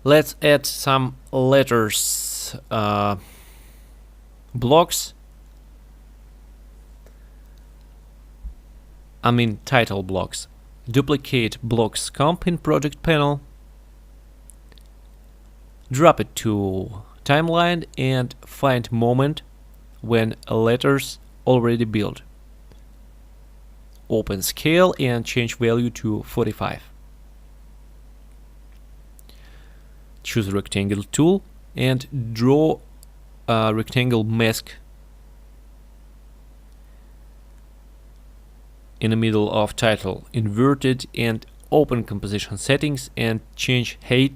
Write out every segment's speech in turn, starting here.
Let's add some letters blocks. I mean title blocks. Duplicate blocks comp in project panel. Drop it to timeline and find moment when letters already built. Open scale and change value to 45. Choose rectangle tool and draw a rectangle mask in the middle of title. Invert it and open composition settings and change height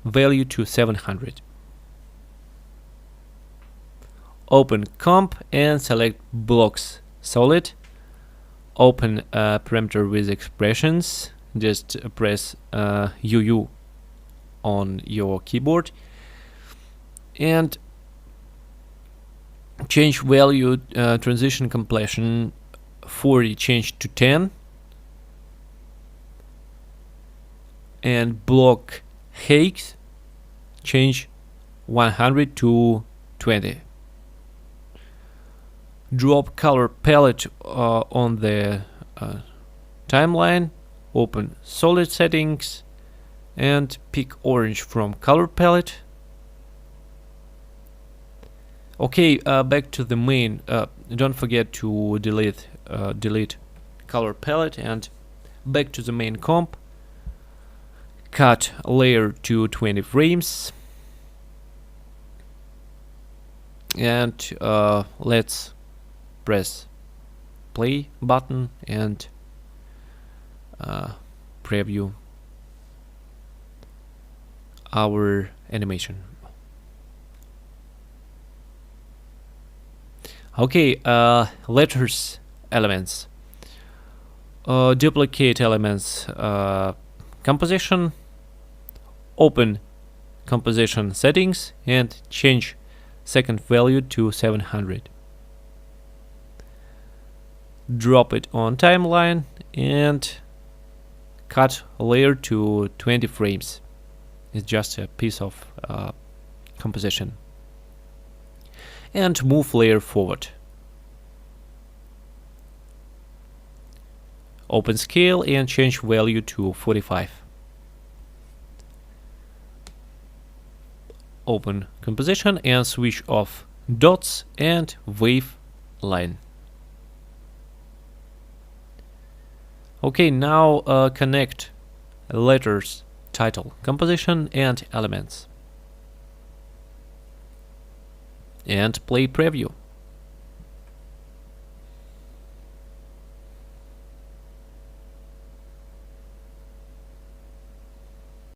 value to 700. Open comp and select blocks solid. Open parameter with expressions. Just press UU on your keyboard and change value transition completion 40 change to 10 and block height change 100 to 20. Drop color palette on the timeline. Open solid settings and pick orange from color palette. Okay, back to the main. Don't forget to delete color palette and back to the main comp. Cut layer to 20 frames and let's press play button and preview our animation. Okay, letters elements. Duplicate elements composition. Open composition settings and change second value to 700. Drop it on timeline and cut layer to 20 frames. It's just a piece of composition. And move layer forward. Open scale and change value to 45. Open composition and switch off dots and wave line. Okay, now connect letters, title, composition and elements. And play preview.